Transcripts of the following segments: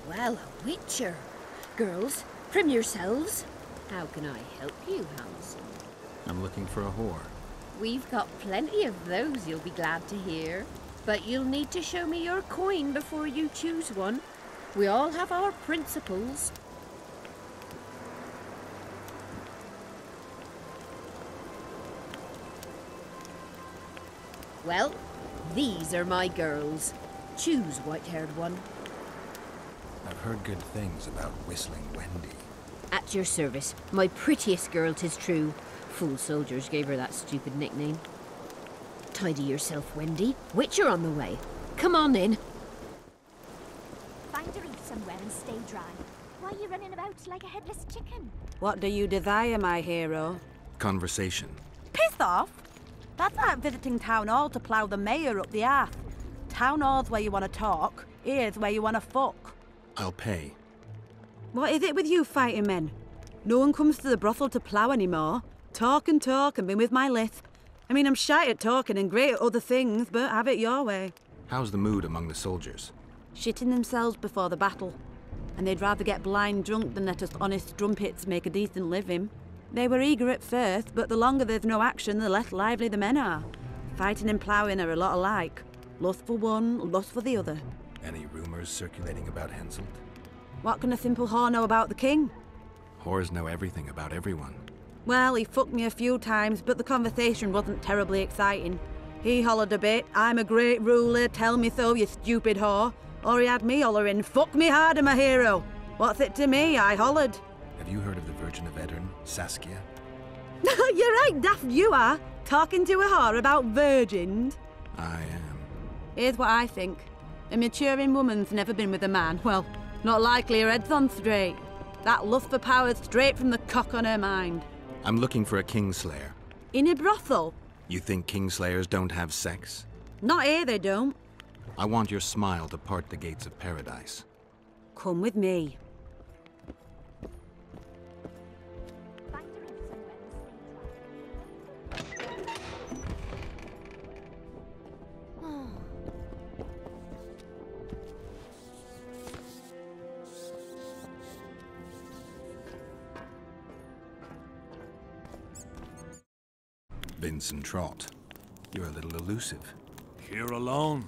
Well, a witcher. Girls, prim yourselves. How can I help you, handsome? I'm looking for a whore. We've got plenty of those, you'll be glad to hear. But you'll need to show me your coin before you choose one. We all have our principles. Well, these are my girls. Choose, white-haired one. I've heard good things about Whistling Wendy. At your service. My prettiest girl, 'tis true. Fool soldiers gave her that stupid nickname. Tidy yourself, Wendy. Witcher on the way. Come on in. Find a reef somewhere and stay dry. Why are you running about like a headless chicken? What do you desire, my hero? Conversation. Piss off! That's like visiting Town Hall to plough the mayor up the arse. Town Hall's where you want to talk, here's where you want to fuck. I'll pay. What is it with you fighting men? No one comes to the brothel to plough anymore. Talk and be with my lisp. I mean, I'm shy at talking and great at other things, but have it your way. How's the mood among the soldiers? Shitting themselves before the battle. And they'd rather get blind drunk than let us honest strumpets make a decent living. They were eager at first, but the longer there's no action, the less lively the men are. Fighting and ploughing are a lot alike. Lust for one, lust for the other. Any rumours circulating about Henselt? What can a simple whore know about the king? Whores know everything about everyone. Well, he fucked me a few times, but the conversation wasn't terribly exciting. He hollered a bit, I'm a great ruler, tell me so, you stupid whore. Or he had me hollering, fuck me harder, my hero. What's it to me? I hollered. Have you heard of the Virgin of Edirne, Saskia? You're right, daft you are. Talking to a whore about virgins. I am. Here's what I think. A maturing woman's never been with a man. Well, not likely her head's on straight. That lust for power's straight from the cock on her mind. I'm looking for a kingslayer. In a brothel? You think kingslayers don't have sex? Not here, they don't. I want your smile to part the gates of paradise. Come with me. Find a reef somewhere and stay dry. Vincent Trott, you're a little elusive. Here alone.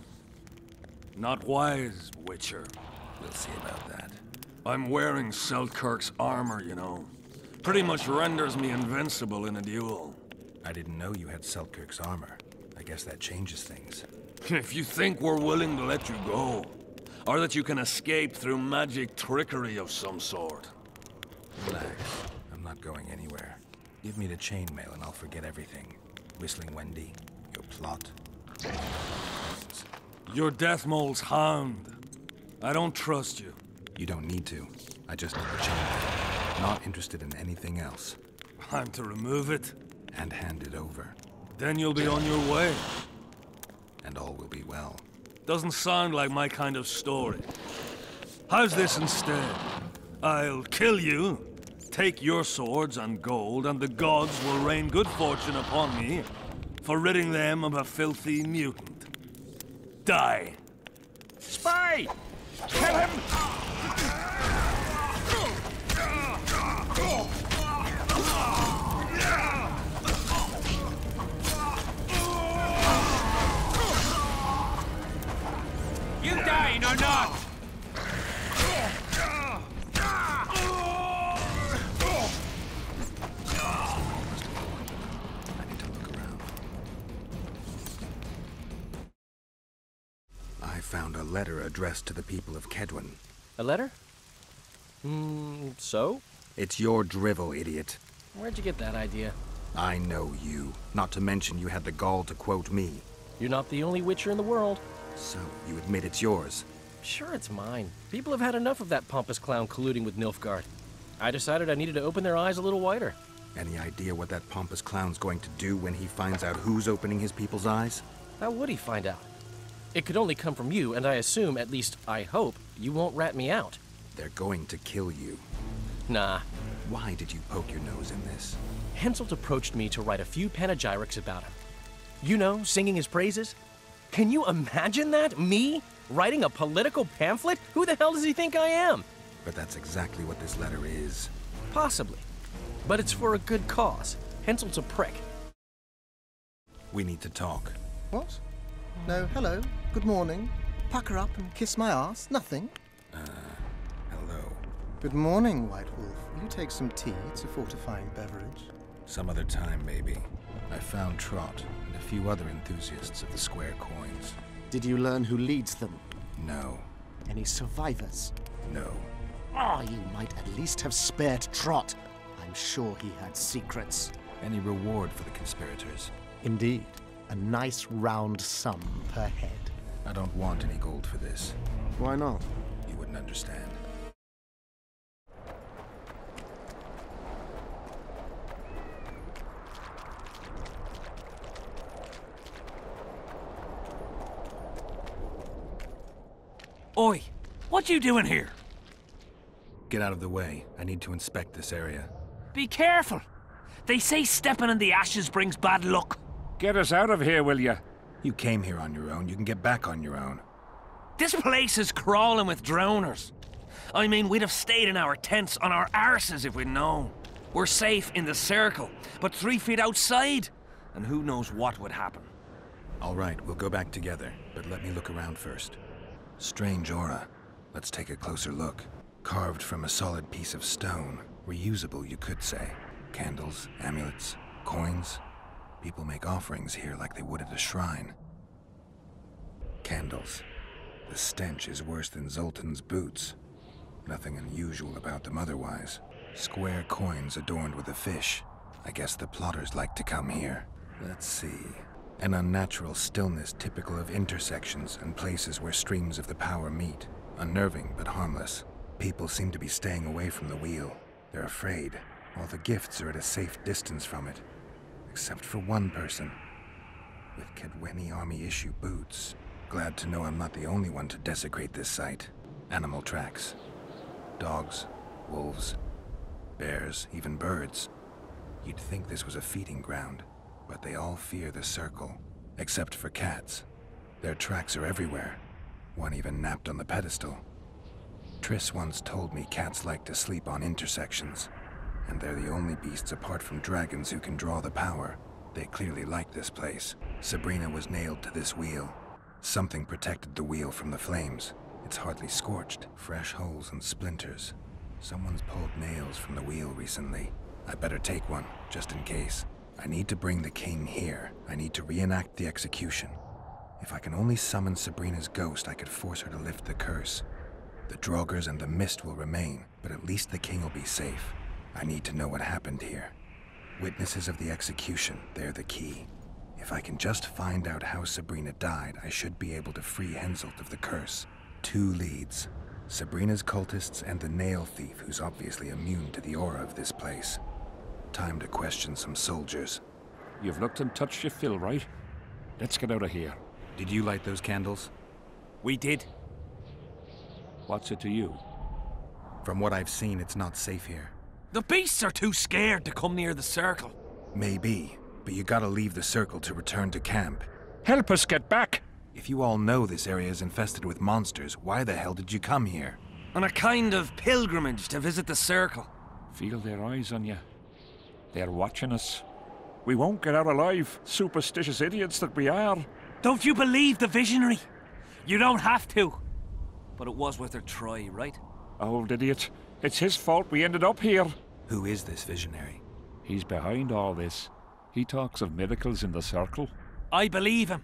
Not wise, Witcher. We'll see about that. I'm wearing Selkirk's armor, you know. Pretty much renders me invincible in a duel. I didn't know you had Selkirk's armor. I guess that changes things. If you think we're willing to let you go, or that you can escape through magic trickery of some sort. Relax. I'm not going anywhere. Give me the chainmail and I'll forget everything. Whistling Wendy, your plot. You're Deathmole's hound. I don't trust you. You don't need to. I just need the chainmail. Not interested in anything else. I'm to remove it? And hand it over. Then you'll be on your way. And all will be well. Doesn't sound like my kind of story. How's this instead? I'll kill you, take your swords and gold, and the gods will rain good fortune upon me for ridding them of a filthy mutant. Die. Spy! Kill him! You dying or not? I need to look around. I found a letter addressed to the people of Kedwin. A letter? So? It's your drivel, idiot. Where'd you get that idea? I know you. Not to mention you had the gall to quote me. You're not the only Witcher in the world. So, you admit it's yours? Sure, it's mine. People have had enough of that pompous clown colluding with Nilfgaard. I decided I needed to open their eyes a little wider. Any idea what that pompous clown's going to do when he finds out who's opening his people's eyes? How would he find out? It could only come from you, and I assume, at least I hope, you won't rat me out. They're going to kill you. Nah. Why did you poke your nose in this? Henselt approached me to write a few panegyrics about him. You know, singing his praises. Can you imagine that? Me? Writing a political pamphlet? Who the hell does he think I am? But that's exactly what this letter is. Possibly. But it's for a good cause. Hensel's a prick. We need to talk. What? No, hello, good morning. Pucker up and kiss my ass? Nothing? Hello. Good morning, White Wolf. Will you take some tea? It's a fortifying beverage. Some other time, maybe. I found Trot and a few other enthusiasts of the square coins. Did you learn who leads them? No. Any survivors? No. Ah, you might at least have spared Trot. I'm sure he had secrets. Any reward for the conspirators? Indeed. A nice round sum per head. I don't want any gold for this. Why not? You wouldn't understand. Oi, what you doing here? Get out of the way. I need to inspect this area. Be careful. They say stepping in the ashes brings bad luck. Get us out of here, will you? You came here on your own. You can get back on your own. This place is crawling with drowners. I mean, we'd have stayed in our tents on our arses if we'd known. We're safe in the circle, but 3 feet outside, and who knows what would happen. All right, we'll go back together, but let me look around first. Strange aura. Let's take a closer look. Carved from a solid piece of stone. Reusable, you could say. Candles, amulets, coins. People make offerings here like they would at a shrine. Candles. The stench is worse than Zoltan's boots. Nothing unusual about them otherwise. Square coins adorned with a fish. I guess the plotters like to come here. Let's see. An unnatural stillness typical of intersections and places where streams of the power meet. Unnerving, but harmless. People seem to be staying away from the wheel. They're afraid. All the gifts are at a safe distance from it. Except for one person. With Kedweni Army-issue boots. Glad to know I'm not the only one to desecrate this site. Animal tracks. Dogs, wolves, bears, even birds. You'd think this was a feeding ground. But they all fear the circle, except for cats. Their tracks are everywhere. One even napped on the pedestal. Triss once told me cats like to sleep on intersections, and they're the only beasts apart from dragons who can draw the power. They clearly like this place. Sabrina was nailed to this wheel. Something protected the wheel from the flames. It's hardly scorched, fresh holes and splinters. Someone's pulled nails from the wheel recently. I better take one, just in case. I need to bring the king here. I need to reenact the execution. If I can only summon Sabrina's ghost, I could force her to lift the curse. The Draugrs and the mist will remain, but at least the king will be safe. I need to know what happened here. Witnesses of the execution, they're the key. If I can just find out how Sabrina died, I should be able to free Henselt of the curse. 2 leads. Sabrina's cultists and the nail thief, who's obviously immune to the aura of this place. Time to question some soldiers. You've looked and touched your fill, right? Let's get out of here. Did you light those candles? We did. What's it to you? From what I've seen, it's not safe here. The beasts are too scared to come near the circle. Maybe, but you gotta leave the circle to return to camp. Help us get back! If you all know this area is infested with monsters, why the hell did you come here? On a kind of pilgrimage to visit the circle. Feel their eyes on you. They're watching us. We won't get out alive, superstitious idiots that we are. Don't you believe the visionary? You don't have to. But it was worth a try, right? Old idiot. It's his fault we ended up here. Who is this visionary? He's behind all this. He talks of miracles in the circle. I believe him.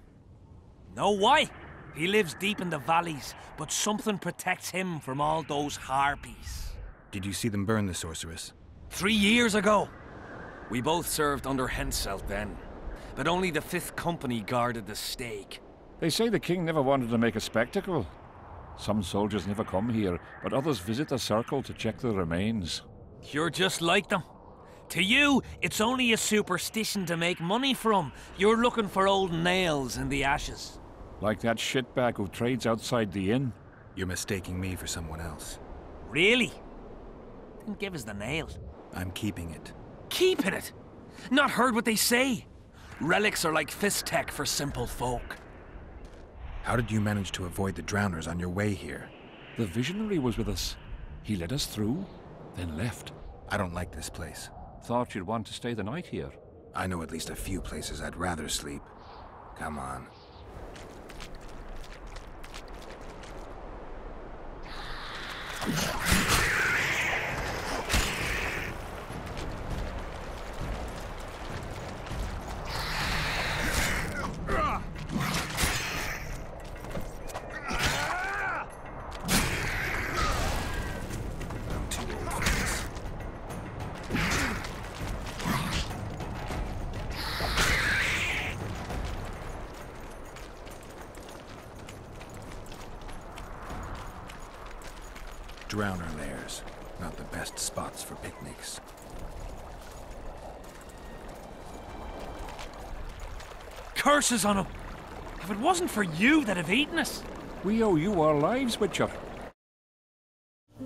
Know why? He lives deep in the valleys, but something protects him from all those harpies. Did you see them burn the sorceress? 3 years ago. We both served under Henselt then, but only the 5th Company guarded the stake. They say the king never wanted to make a spectacle. Some soldiers never come here, but others visit the circle to check the remains. You're just like them. To you, it's only a superstition to make money from. You're looking for old nails in the ashes. Like that shitbag who trades outside the inn. You're mistaking me for someone else. Really? Then give us the nail. I'm keeping it. Keeping it? Not heard what they say. Relics are like fist tech for simple folk. How did you manage to avoid the drowners on your way here? The visionary was with us. He led us through, then left. I don't like this place. Thought you'd want to stay the night here. I know at least a few places I'd rather sleep. Come on. Drowner lairs. Not the best spots for picnics. Curses on him! If it wasn't for you that have eaten us! We owe you our lives, Witcher.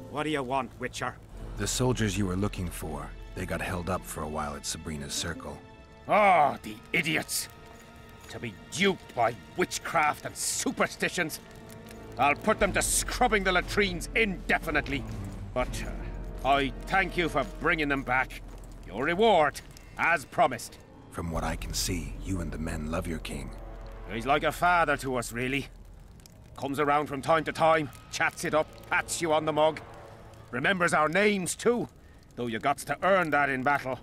What do you want, Witcher? The soldiers you were looking for. They got held up for a while at Sabrina's circle. Oh, the idiots! To be duped by witchcraft and superstitions. I'll put them to scrubbing the latrines indefinitely. But I thank you for bringing them back. Your reward, as promised. From what I can see, you and the men love your king. He's like a father to us, really. Comes around from time to time, chats it up, pats you on the mug. Remembers our names, too, though you gots to earn that in battle.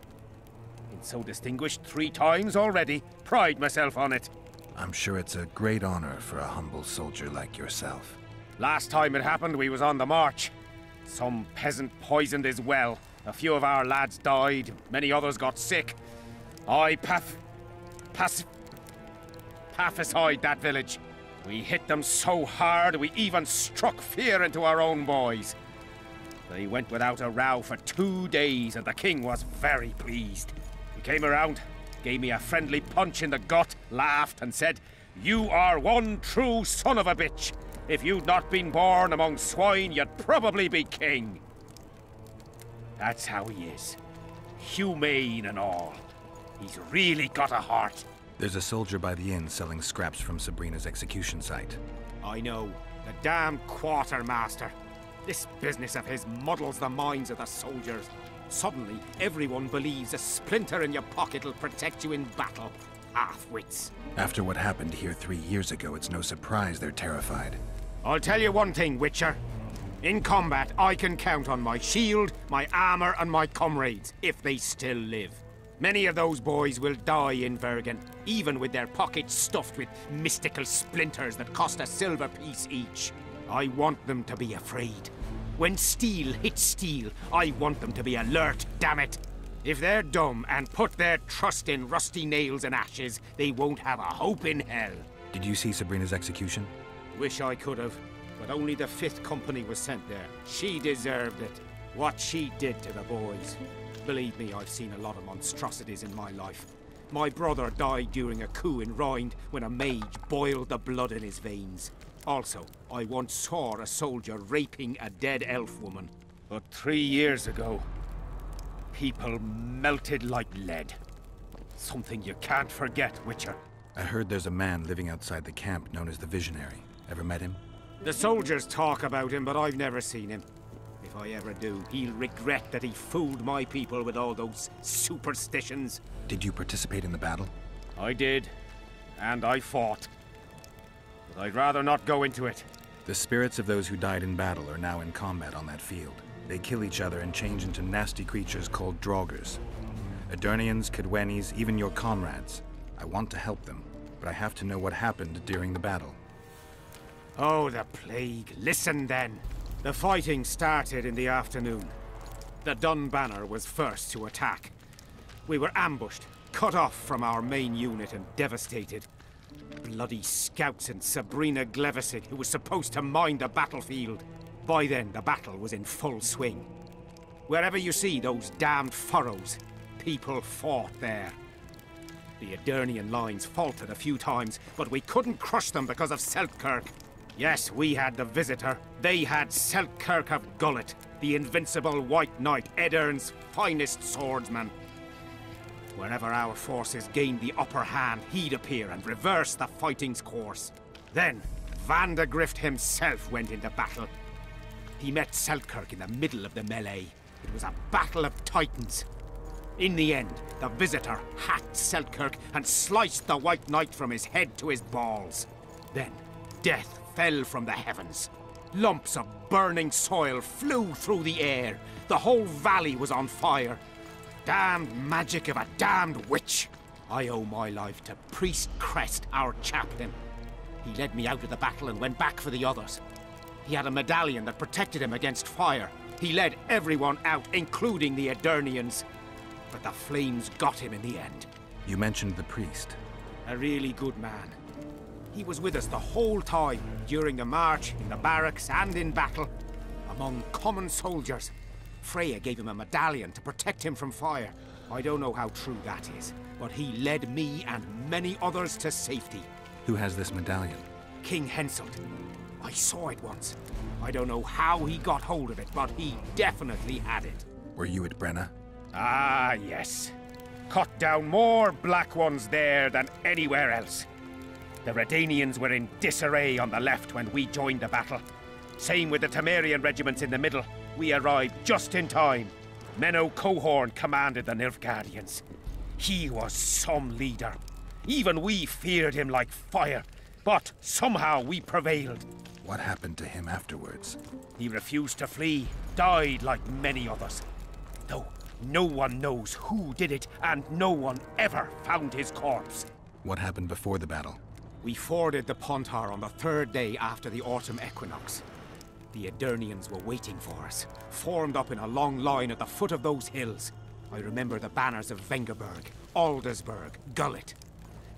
Been so distinguished 3 times already. Pride myself on it. I'm sure it's a great honor for a humble soldier like yourself. Last time it happened, we was on the march. Some peasant poisoned his well. A few of our lads died, many others got sick. I pacified that village. We hit them so hard, we even struck fear into our own boys. They went without a row for 2 days, and the king was very pleased. He came around, gave me a friendly punch in the gut, laughed and said, "You are one true son of a bitch. If you'd not been born among swine, you'd probably be king." That's how he is. Humane and all. He's really got a heart. There's a soldier by the inn selling scraps from Sabrina's execution site. I know. The damn quartermaster. This business of his muddles the minds of the soldiers. Suddenly, everyone believes a splinter in your pocket'll protect you in battle. Half-wits. After what happened here 3 years ago, it's no surprise they're terrified. I'll tell you one thing, Witcher. In combat, I can count on my shield, my armor, and my comrades, if they still live. Many of those boys will die in Bergen, even with their pockets stuffed with mystical splinters that cost a silver piece each. I want them to be afraid. When steel hits steel, I want them to be alert, damn it. If they're dumb and put their trust in rusty nails and ashes, they won't have a hope in hell. Did you see Sabrina's execution? Wish I could have, but only the 5th Company was sent there. She deserved it. What she did to the boys. Believe me, I've seen a lot of monstrosities in my life. My brother died during a coup in Rhind when a mage boiled the blood in his veins. Also, I once saw a soldier raping a dead elf woman. But 3 years ago, people melted like lead. Something you can't forget, Witcher. I heard there's a man living outside the camp known as the Visionary. Ever met him? The soldiers talk about him, but I've never seen him. If I ever do, he'll regret that he fooled my people with all those superstitions. Did you participate in the battle? I did, and I fought. But I'd rather not go into it. The spirits of those who died in battle are now in combat on that field. They kill each other and change into nasty creatures called Draugrs. Edirnians, Cadwenis, even your comrades. I want to help them, but I have to know what happened during the battle. Oh, the plague. Listen then. The fighting started in the afternoon. The Dun Banner was first to attack. We were ambushed, cut off from our main unit and devastated. Bloody scouts and Sabrina Glevisig, who was supposed to mind the battlefield. By then, the battle was in full swing. Wherever you see those damned furrows, people fought there. The Edirnian lines faltered a few times, but we couldn't crush them because of Seltkirk. Yes, we had the Visitor. They had Seltkirk of Gullet, the invincible White Knight, Edirn's finest swordsman. Wherever our forces gained the upper hand, he'd appear and reverse the fighting's course. Then, Vandergrift himself went into battle. He met Selkirk in the middle of the melee. It was a battle of titans. In the end, the visitor hacked Selkirk and sliced the White Knight from his head to his balls. Then, death fell from the heavens. Lumps of burning soil flew through the air. The whole valley was on fire. Damned magic of a damned witch. I owe my life to Priest Crest, our chaplain. He led me out of the battle and went back for the others. He had a medallion that protected him against fire. He led everyone out, including the Aedirnians. But the flames got him in the end. You mentioned the priest. A really good man. He was with us the whole time, during the march, in the barracks, and in battle. Among common soldiers. Freya gave him a medallion to protect him from fire. I don't know how true that is, but he led me and many others to safety. Who has this medallion? King Henselt. I saw it once. I don't know how he got hold of it, but he definitely had it. Were you at Brenna? Ah, yes. Cut down more Black Ones there than anywhere else. The Redanians were in disarray on the left when we joined the battle. Same with the Temerian regiments in the middle. We arrived just in time. Menno Cohorn commanded the Nilfgaardians. He was some leader. Even we feared him like fire. But somehow we prevailed. What happened to him afterwards? He refused to flee, died like many others. Though no one knows who did it, and no one ever found his corpse. What happened before the battle? We forded the Pontar on the third day after the autumn equinox. The Aedirnians were waiting for us, formed up in a long line at the foot of those hills. I remember the banners of Vengerberg, Aldersburg, Gullet.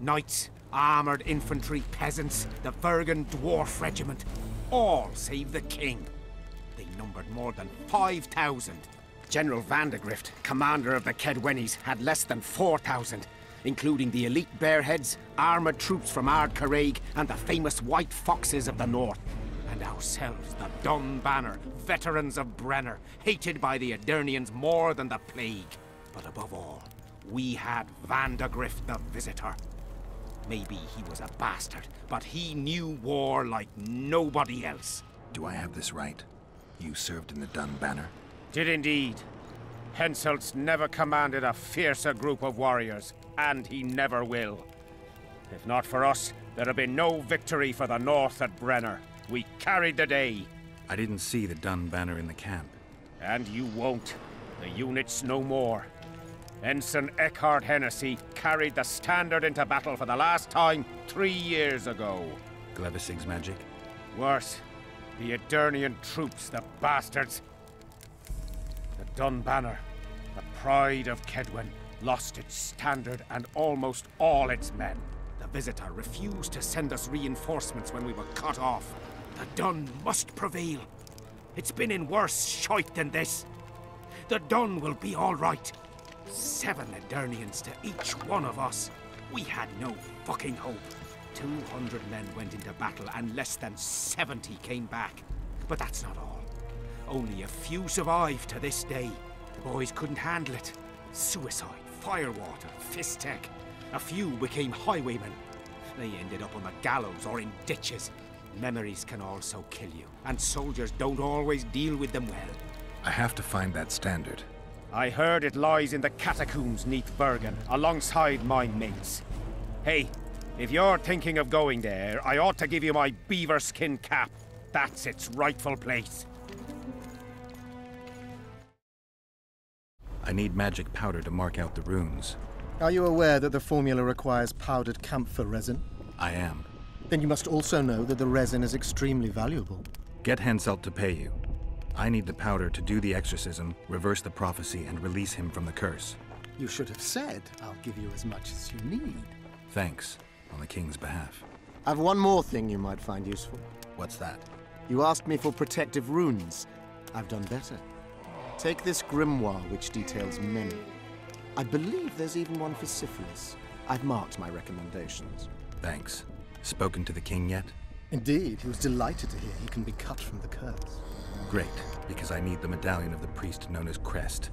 Knights, armoured infantry, peasants, the Vergen Dwarf Regiment. All save the king. They numbered more than 5,000. General Vandergrift, commander of the Kedwennies, had less than 4,000, including the elite Bearheads, armoured troops from Ard Caraig, and the famous White Foxes of the North. And ourselves, the Dun Banner, veterans of Brenner, hated by the Aedirnians more than the plague. But above all, we had Vandergrift the Visitor. Maybe he was a bastard, but he knew war like nobody else. Do I have this right? You served in the Dun Banner? Did indeed. Henselt's never commanded a fiercer group of warriors, and he never will. If not for us, there'd have been no victory for the North at Brenner. We carried the day. I didn't see the Dun Banner in the camp. And you won't. The unit's no more. Ensign Eckhard Hennessy carried the standard into battle for the last time 3 years ago. Glevisig's magic? Worse. The Aedirnian troops, the bastards. The Dun Banner, the pride of Kedwen, lost its standard and almost all its men. The Visitor refused to send us reinforcements when we were cut off. The Dun must prevail. It's been in worse shite than this. The Dun will be all right. 7 Aedirnians to each one of us. We had no fucking hope. 200 men went into battle and less than 70 came back. But that's not all. Only a few survived to this day. The boys couldn't handle it. Suicide, firewater, fistek. A few became highwaymen. They ended up on the gallows or in ditches. Memories can also kill you, and soldiers don't always deal with them well. I have to find that standard. I heard it lies in the catacombs neath Bergen, alongside my mates. Hey, if you're thinking of going there, I ought to give you my beaver skin cap. That's its rightful place. I need magic powder to mark out the runes. Are you aware that the formula requires powdered camphor resin? I am. Then you must also know that the resin is extremely valuable. Get Henselt to pay you. I need the powder to do the exorcism, reverse the prophecy, and release him from the curse. You should have said, I'll give you as much as you need. Thanks, on the king's behalf. I've one more thing you might find useful. What's that? You asked me for protective runes. I've done better. Take this grimoire, which details many. I believe there's even one for syphilis. I've marked my recommendations. Thanks. Spoken to the king yet? Indeed, he was delighted to hear he can be cut from the curse. Great, because I need the medallion of the priest known as Crest.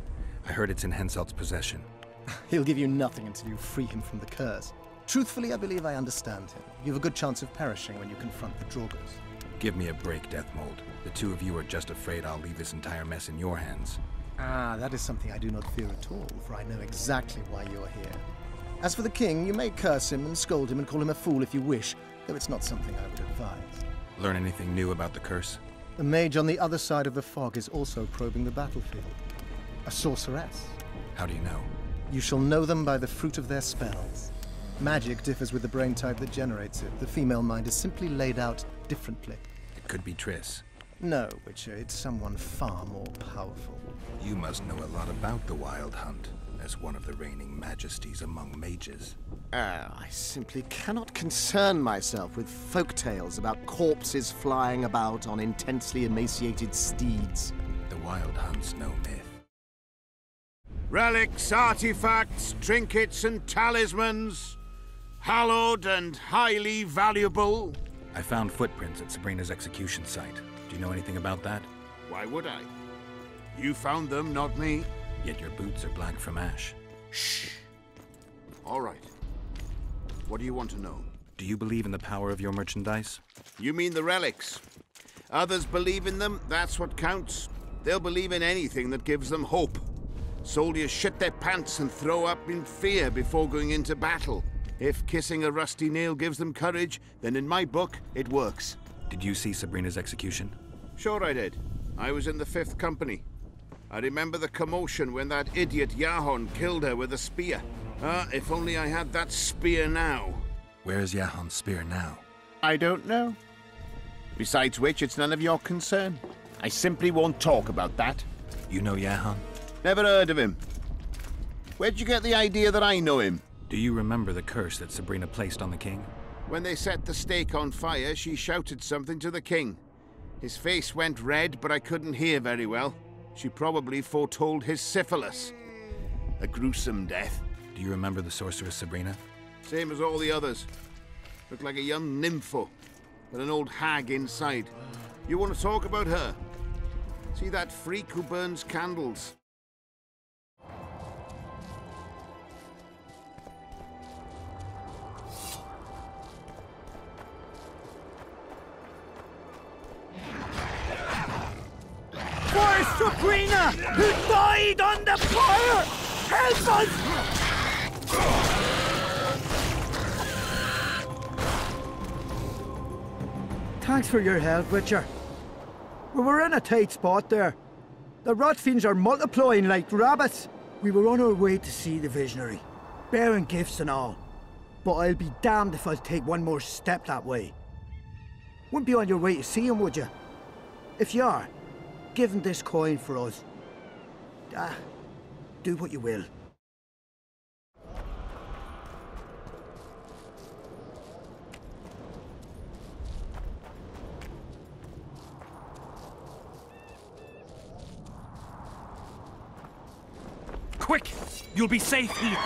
I heard it's in Henselt's possession. He'll give you nothing until you free him from the curse. Truthfully, I believe I understand him. You have a good chance of perishing when you confront the Draugrs. Give me a break, Deathmold. The two of you are just afraid I'll leave this entire mess in your hands. Ah, that is something I do not fear at all, for I know exactly why you are here. As for the king, you may curse him and scold him and call him a fool if you wish, though it's not something I would advise. Learn anything new about the curse? The mage on the other side of the fog is also probing the battlefield. A sorceress. How do you know? You shall know them by the fruit of their spells. Magic differs with the brain type that generates it. The female mind is simply laid out differently. It could be Triss. No, Witcher, it's someone far more powerful. You must know a lot about the Wild Hunt, as one of the reigning majesties among mages. I simply cannot concern myself with folk tales about corpses flying about on intensely emaciated steeds. The Wild Hunt's no myth. Relics, artifacts, trinkets and talismans. Hallowed and highly valuable. I found footprints at Sabrina's execution site. Do you know anything about that? Why would I? You found them, not me. Yet your boots are black from ash. Shh. All right. What do you want to know? Do you believe in the power of your merchandise? You mean the relics? Others believe in them, that's what counts. They'll believe in anything that gives them hope. Soldiers shit their pants and throw up in fear before going into battle. If kissing a rusty nail gives them courage, then in my book, it works. Did you see Sabrina's execution? Sure I did. I was in the 5th Company. I remember the commotion when that idiot Yahon killed her with a spear. If only I had that spear now. Where's Yahon's spear now? I don't know. Besides which, it's none of your concern. I simply won't talk about that. You know Yahon? Never heard of him. Where'd you get the idea that I know him? Do you remember the curse that Sabrina placed on the king? When they set the stake on fire, she shouted something to the king. His face went red, but I couldn't hear very well. She probably foretold his syphilis. A gruesome death. Do you remember the sorceress Sabrina? Same as all the others. Looked like a young nympho, with an old hag inside. You want to talk about her? See that freak who burns candles? For Sabrina, who died under fire! Help us! Thanks for your help, Witcher. We were in a tight spot there. The rot fiends are multiplying like rabbits. We were on our way to see the visionary, bearing gifts and all. But I'll be damned if I'll take one more step that way. Wouldn't be on your way to see him, would you? If you are, give him this coin for us. Do what you will. Quick! You'll be safe here.